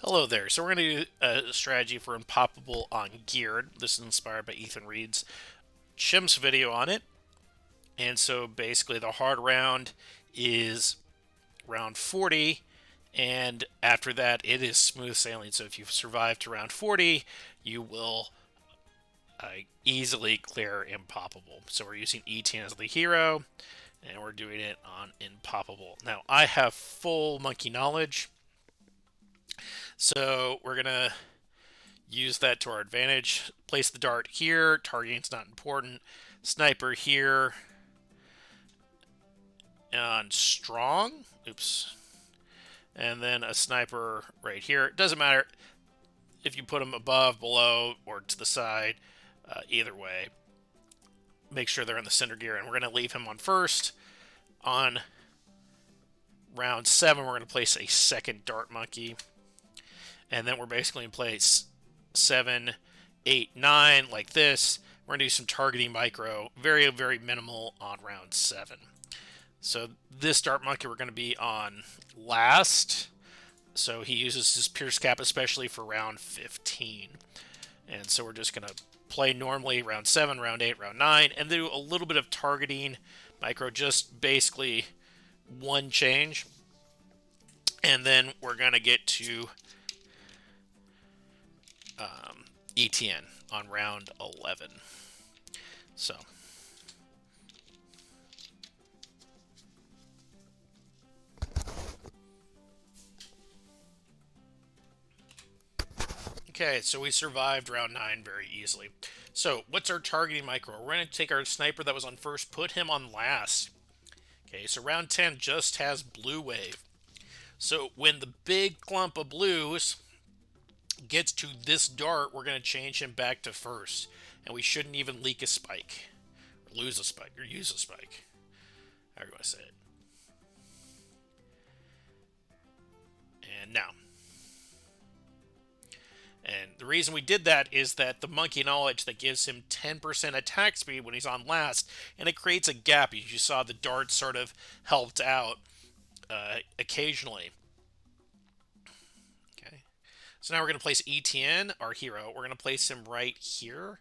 Hello there. So we're going to do a strategy for Impoppable on Geared. This is inspired by Ethan Reed's CHIMPS video on it. And so basically the hard round is round 40, and after that it is smooth sailing. So if you survive to round 40, you will easily clear Impoppable. So we're using E10 as the hero, and we're doing it on Impoppable. Now I have full monkey knowledge, so we're going to use that to our advantage. Place the dart here. Targeting's not important. Sniper here. On strong. Oops. And then a sniper right here. It doesn't matter if you put them above, below, or to the side. Either way, make sure they're in the center gear. And we're going to leave him on first. On round 7, we're going to place a second dart monkey. And then we're basically going to place 7, 8, 9 like this. We're going to do some targeting micro, very, very minimal on round 7. So this dart monkey we're going to be on last. So he uses his pierce cap especially for round 15. And so we're just going to play normally round 7, round 8, round 9, and do a little bit of targeting micro, just basically one change. And then we're going to get to ETN on round 11. So okay, so we survived round 9 very easily. So what's our targeting micro? We're going to take our sniper that was on first, put him on last. Okay, so round 10 just has blue wave. So when the big clump of blues gets to this dart, we're going to change him back to first. And we shouldn't even leak a spike. Or lose a spike, or use a spike. However you want to say it. And now. And the reason we did that is that the monkey knowledge that gives him 10% attack speed when he's on last, and it creates a gap. As you saw, the darts sort of helped out occasionally. Okay, so now we're going to place ETN, our hero. We're going to place him right here.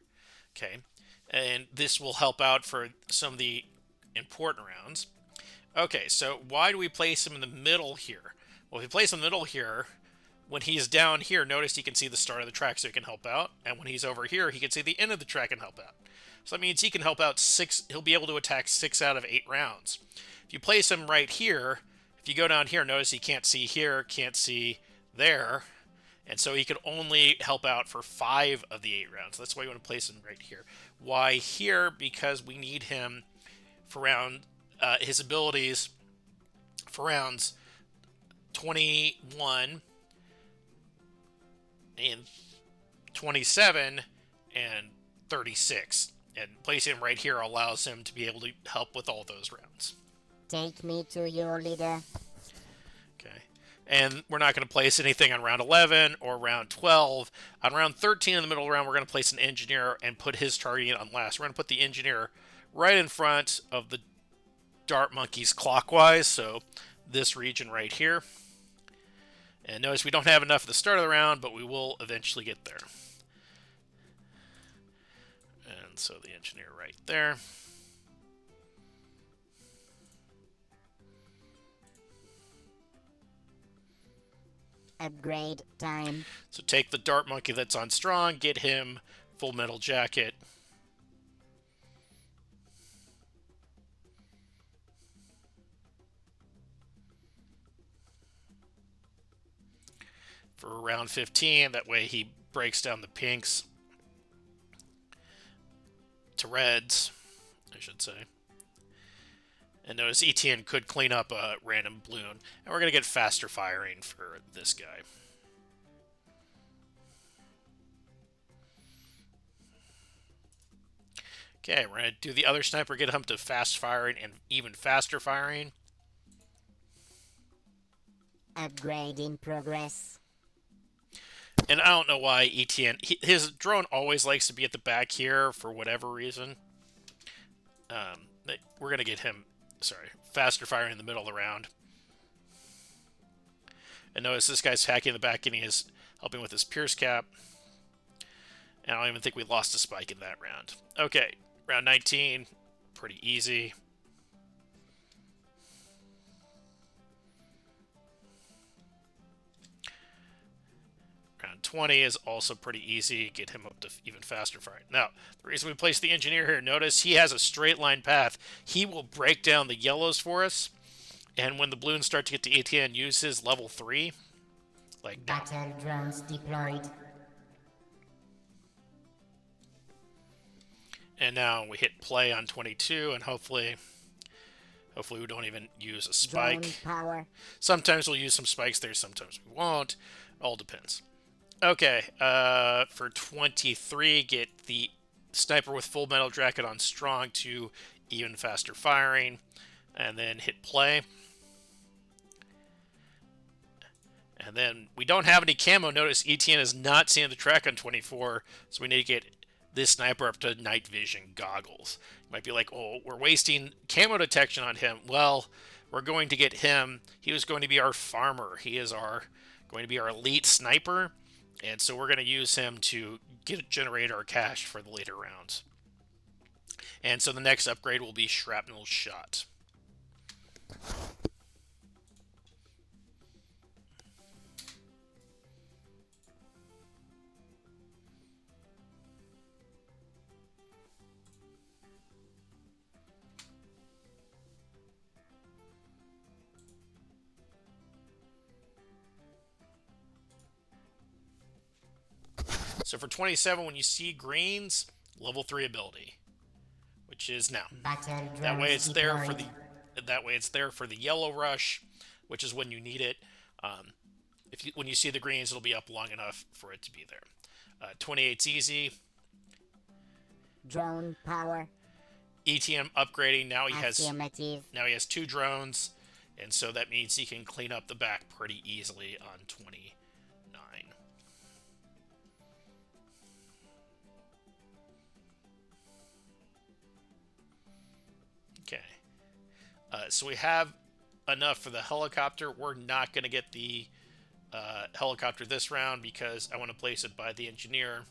Okay, and this will help out for some of the important rounds. Okay, so why do we place him in the middle here? Well, if we place him in the middle here, when he's down here, notice he can see the start of the track, so he can help out. And when he's over here, he can see the end of the track and help out. So that means he can help out 6. He'll be able to attack 6 out of 8 rounds. If you place him right here, if you go down here, notice he can't see here, can't see there. And so he can only help out for 5 of the 8 rounds. That's why you want to place him right here. Why here? Because we need him for round his abilities for rounds 21 and 27 and 36. And placing him right here allows him to be able to help with all those rounds. Take me to your leader. Okay. And we're not going to place anything on round 11 or round 12. On round 13 in the middle round, we're going to place an engineer and put his targeting on last. We're going to put the engineer right in front of the dart monkeys clockwise. So this region right here. And notice we don't have enough at the start of the round, but we will eventually get there. And so the engineer right there. Upgrade time. So take the dart monkey that's on strong, get him full metal jacket. For round 15, that way he breaks down the pinks to reds, I should say. And notice ETN could clean up a random balloon. And we're going to get faster firing for this guy. Okay, we're going to do the other sniper, get him to fast firing and even faster firing. Upgrade in progress. And I don't know why ETN... his drone always likes to be at the back here for whatever reason. We're going to get him... Sorry, faster firing in the middle of the round. And notice this guy's hacking the back, getting his helping with his Pierce cap. And I don't even think we lost a spike in that round. Okay, round 19, pretty easy. Round 20 is also pretty easy. Get him up to even faster fire. Now, the reason we place the engineer here, notice he has a straight line path. He will break down the yellows for us. And when the balloons start to get to ATN, use his level 3. Like now. Battle drones deployed. And now we hit play on 22, and hopefully we don't even use a spike. Drone power. Sometimes we'll use some spikes there, sometimes we won't. All depends. Okay, for 23, get the sniper with full metal jacket on strong to even faster firing, and then hit play. And then we don't have any camo. Notice ETN is not seeing the track on 24, so we need to get this sniper up to night vision goggles. You might be like, oh, we're wasting camo detection on him. Well, we're going to get him. He was going to be our farmer. He is going to be our elite sniper, and so we're going to use him to generate our cash for the later rounds. And so the next upgrade will be shrapnel shot. So for 27, when you see greens, level 3 ability, which is now. That way it's there for the yellow rush, which is when you need it. When you see the greens, it'll be up long enough for it to be there. 28's easy. Drone power. ETM upgrading. Now he Affirmative. has 2 drones, and so that means he can clean up the back pretty easily on 29. Okay. So we have enough for the helicopter. We're not going to get the helicopter this round because I want to place it by the engineer.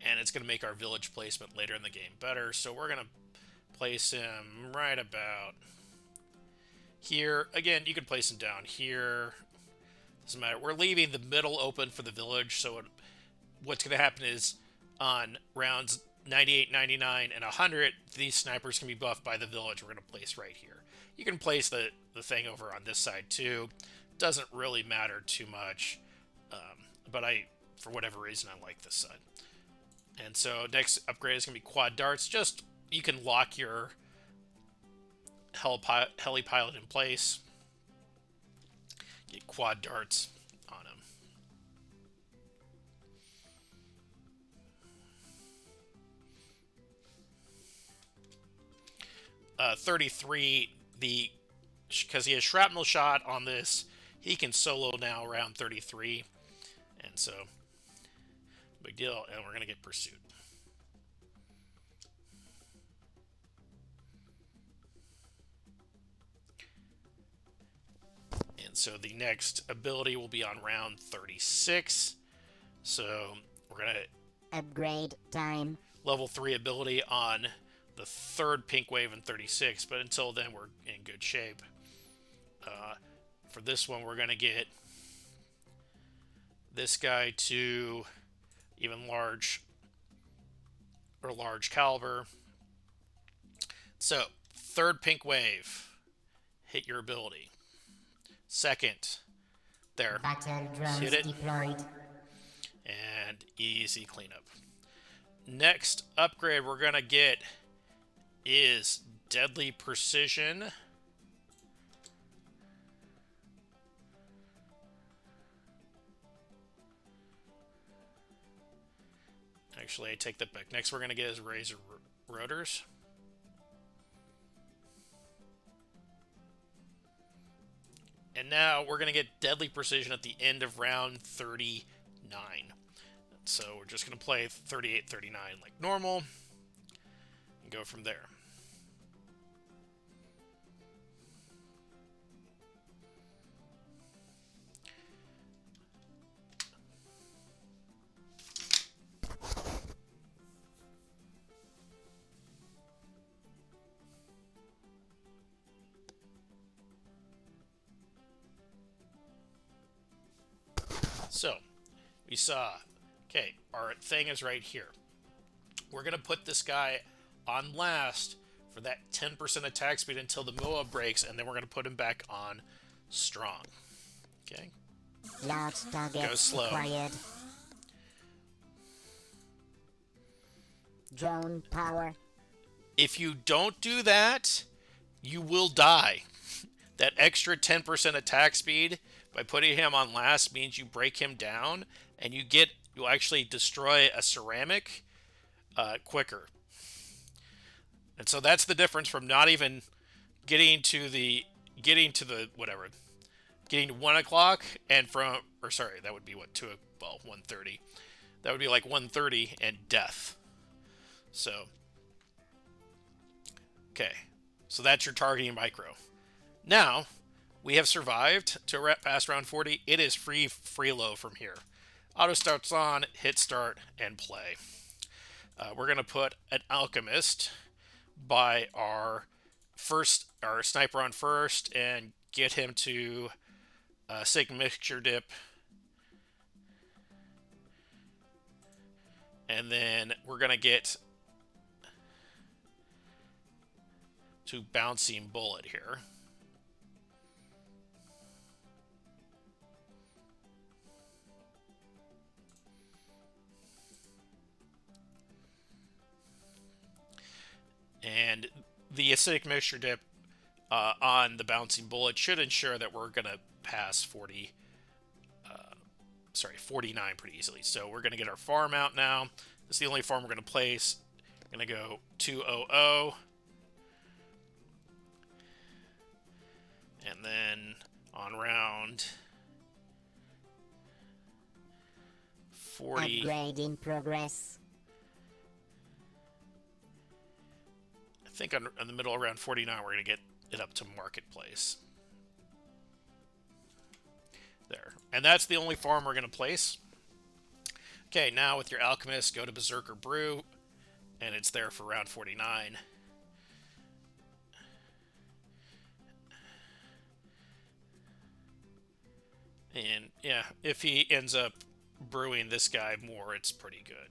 And it's going to make our village placement later in the game better. So we're going to place him right about here. Again, you can place him down here. Doesn't matter. We're leaving the middle open for the village. So what's going to happen is on rounds 98, 99, and 100, these snipers can be buffed by the village we're going to place right here. You can place the thing over on this side too. Doesn't really matter too much. But for whatever reason, I like this side. And so next upgrade is going to be quad darts. Just, you can lock your heli pilot in place. Get quad darts on him. 33, because he has shrapnel shot on this, he can solo now around 33. And so, big deal. And we're going to get pursuit. And so the next ability will be on round 36. So we're going to upgrade time. Level 3 ability on the third pink wave in 36, but until then we're in good shape. For this one, we're going to get this guy to even large caliber. So, third pink wave, hit your ability. Second, there, Battle drones hit it, deployed. and easy cleanup. Next upgrade we're going to get is Deadly Precision. Actually, I take that back. Next we're going to get is Razor Rotors. And now we're going to get Deadly Precision at the end of round 39. So we're just going to play 38, 39 like normal and go from there. So, we saw, okay, our thing is right here. We're going to put this guy on last for that 10% attack speed until the MOAB breaks, and then we're going to put him back on strong. Okay? Large target Go slow. acquired. Drone power. If you don't do that, you will die. That extra 10% attack speed by putting him on last means you break him down, and you'll actually destroy a ceramic quicker. And so that's the difference from not even getting to 1 o'clock and that would be what, 1:30. That would be like 1:30 and death. So, okay. So that's your targeting micro. Now, we have survived to past round 40. It is freeload from here. Auto starts on, hit start, and play. We're going to put an alchemist by our sniper on first and get him to sig mixture dip. And then we're going to get to bouncing bullet here. And the acidic mixture dip on the bouncing bullet should ensure that we're going to pass 49 pretty easily. So we're going to get our farm out now. This is the only farm we're going to place. We're going to go 200. And then on round 40. Upgrade in progress. I think in the middle around 49, we're going to get it up to marketplace. There. And that's the only farm we're going to place. Okay, now with your alchemist, go to Berserker Brew, and it's there for round 49. And yeah, if he ends up brewing this guy more, it's pretty good.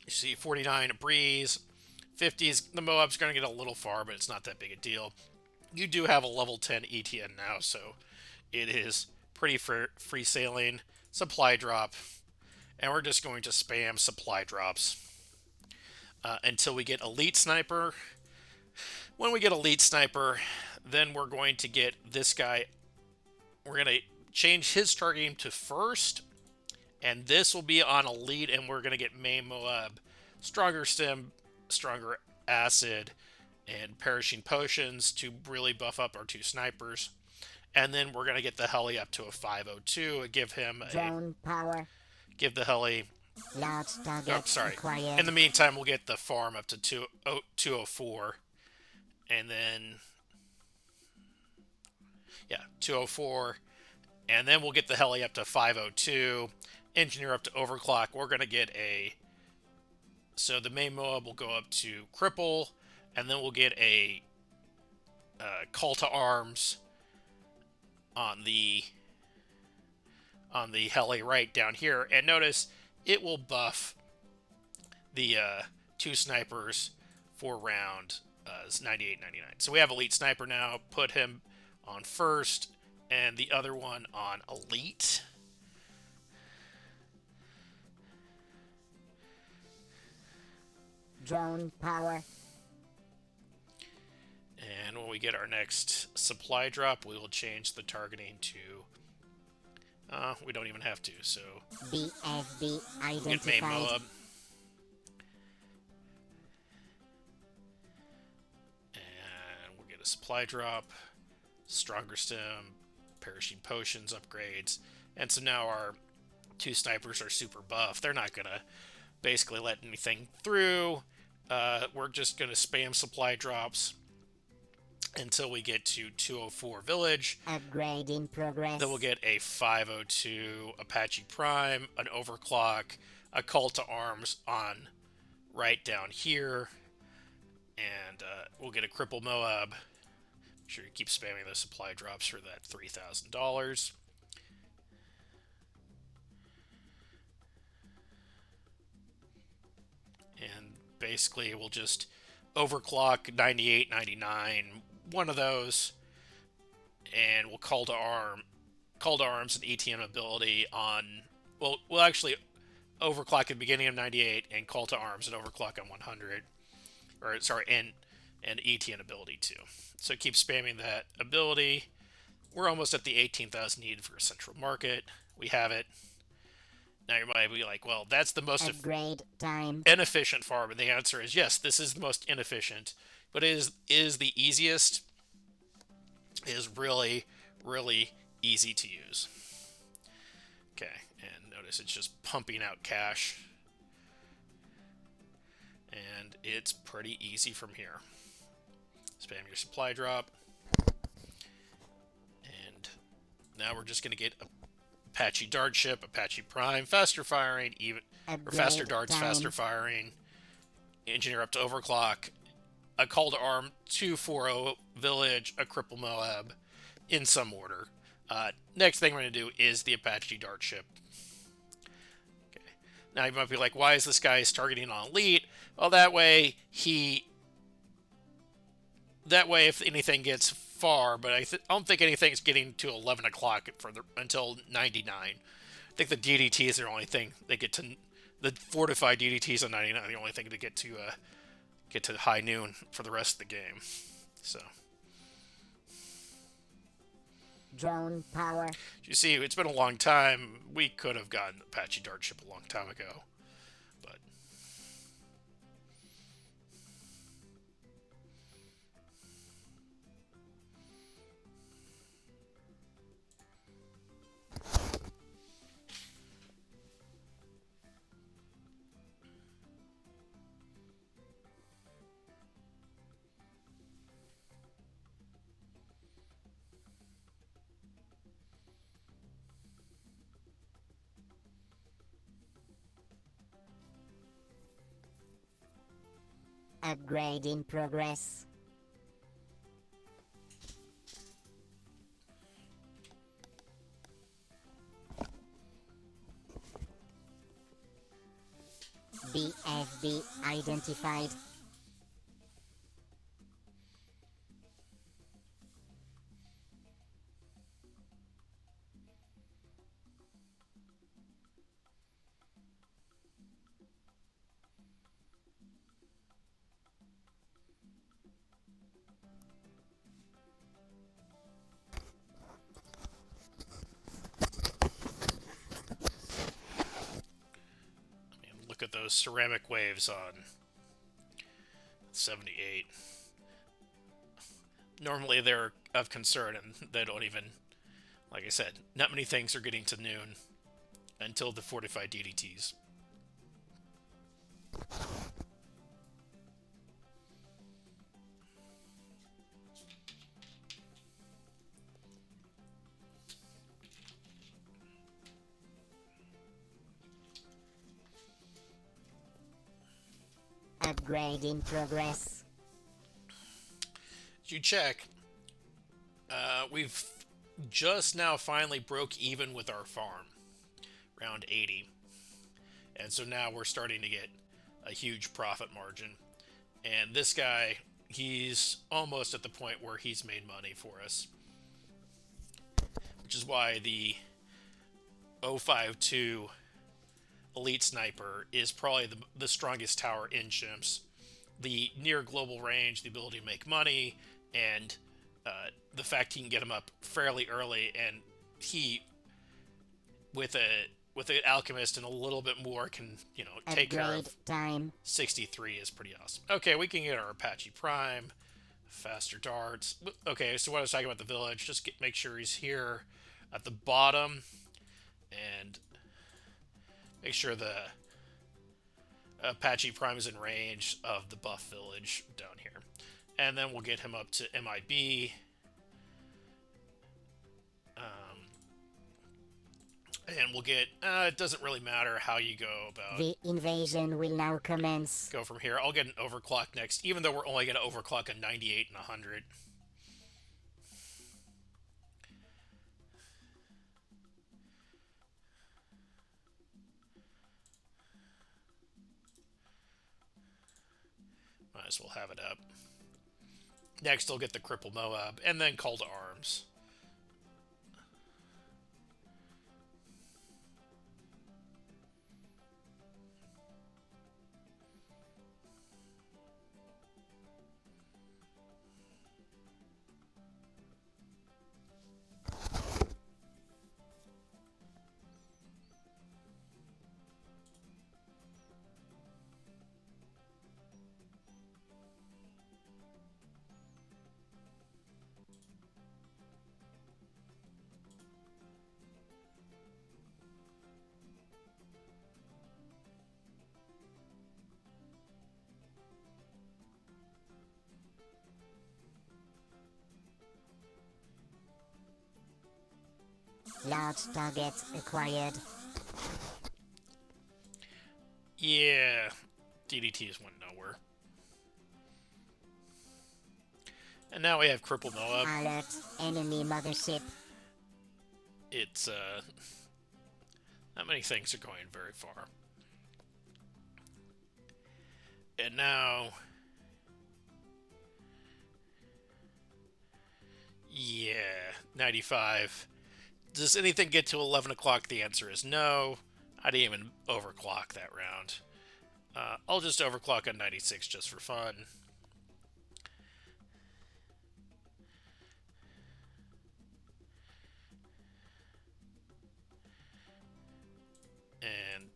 You see 49 a breeze. 50s, the MOAB's going to get a little far, but it's not that big a deal. You do have a level 10 ETN now, so it is pretty free sailing. Supply drop. And we're just going to spam supply drops until we get Elite Sniper. When we get Elite Sniper, then we're going to get this guy. We're going to change his targeting to first. And this will be on Elite, and we're going to get Maim MOAB. Stronger Stim, Stronger Acid, and Perishing Potions to really buff up our two snipers. And then we're going to get the Heli up to a 502 and give him Drone power. Give the Heli... Large target acquired. In the meantime, we'll get the farm up to 204. And then... Yeah, 204. And then we'll get the Heli up to 502. Engineer up to overclock. We're going to get a... So the Maim MOAB will go up to Cripple. And then we'll get a Call to Arms on the Heli right down here. And notice it will buff the two snipers for round 98-99. So we have Elite Sniper now. Put him on first and the other one on Elite. Drone power. And when we get our next supply drop, we will change the targeting to... we don't even have to, so... BFB We'll get Maim identified. MOAB. And we'll get a supply drop, Stronger Stim, Perishing Potions upgrades. And so now our two snipers are super buff. They're not going to basically let anything through. We're just going to spam supply drops until we get to 204 Village. Upgrade in progress. Then we'll get a 502 Apache Prime, an Overclock, a Call to Arms on right down here. And we'll get a Cripple MOAB Make sure you keep spamming those supply drops for that $3,000. And basically we'll just overclock 98, 99, one of those, and we'll call to arms and ATM ability on. We'll actually overclock at the beginning of 98 and call to arms and overclock on 100, or sorry, and ATM ability too. So keep spamming that ability. We're almost at the 18,000 needed for a central market. We have it. Now you might be like, well, that's the most inefficient farm. And the answer is yes, this is the most inefficient, but is the easiest. Is really, really easy to use. Okay, and notice it's just pumping out cash. And it's pretty easy from here. Spam your supply drop. And now we're just going to get a Apache dart ship, Apache Prime, faster firing, or faster darts, faster firing, engineer up to overclock, a call to arm, 240 village, a Cripple MOAB, in some order. Next thing we're going to do is the Apache dart ship. Okay. Now you might be like, why is this guy targeting on elite? Well, that way if anything gets far, but I don't think anything's getting to 11 o'clock until 99. I think the DDTs are the only thing they get to. The fortified DDTs on 99 are the only thing to get to high noon for the rest of the game. So. Drone power. You see, it's been a long time. We could have gotten Apache dart ship a long time ago, but. Upgrade in progress. BFB identified. Look at those ceramic waves on 78. Normally they're of concern, and they don't even, like I said, not many things are getting to noon until the fortified DDTs. Upgrade in progress. As you check, we've just now finally broke even with our farm, around 80. And so now we're starting to get a huge profit margin. And this guy, he's almost at the point where he's made money for us. Which is why the 052 Elite Sniper is probably the strongest tower in CHIMPS. The near global range, the ability to make money, and the fact he can get him up fairly early, and he, with an alchemist and a little bit more, can take care of time. 63 is pretty awesome. Okay, we can get our Apache Prime, faster darts. Okay, so what I was talking about the village, just make sure he's here at the bottom, and make sure the Apache Prime is in range of the buff village down here. And then we'll get him up to MIB. And we'll get, it doesn't really matter how you go about. The invasion will now commence. Go from here. I'll get an overclock next, even though we're only going to overclock a 98 and 100. Might as well have it up. Next, I'll get the Cripple MOAB, and then Call to Arms. Large target acquired. Yeah, DDTs went nowhere. And now we have Cripple MOAB. Alert, enemy mothership. It's, not many things are going very far. And now... Yeah, 95. Does anything get to 11 o'clock? The answer is no. I didn't even overclock that round. I'll just overclock on 96 just for fun. And...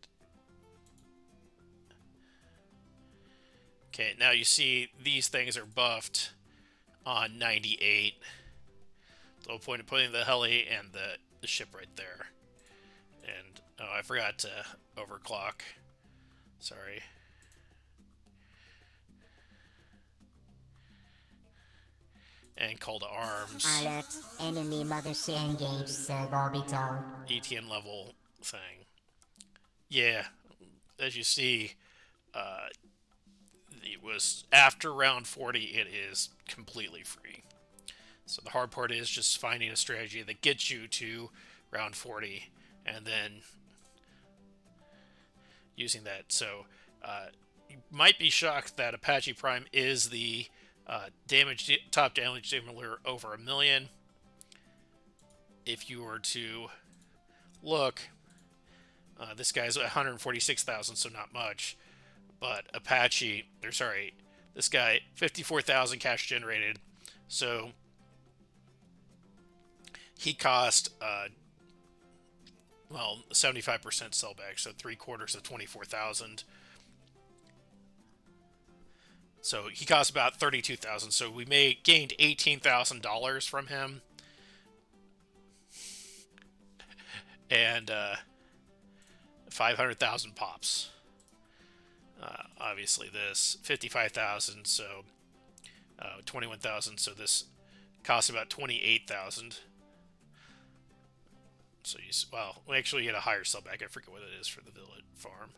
okay, now you see these things are buffed on 98. So point of putting the heli and the ship right there. And, oh, I forgot to overclock. Sorry. And Call to Arms. Alert, enemy mothership. Engage suborbital. ETN level thing. Yeah, as you see, it was after round 40, it is completely free. So the hard part is just finding a strategy that gets you to round 40 and then using that. So you might be shocked that Apache Prime is the top damage dealer over 1 million. If you were to look, this guy's 146,000, so not much. But Apache, or sorry, this guy 54,000 cash generated. So he cost, well, 75% sellback, so 3/4 of 24,000. So he cost about 32,000. So we gained $18,000 from him, and 500,000 pops. Obviously, this 55,000, so 21,000. So this costs about 28,000. So well, we actually get a higher sellback. I forget what it is for the village farm.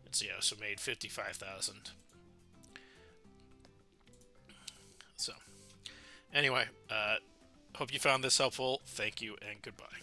It's so made 55,000. So anyway, hope you found this helpful. Thank you and goodbye.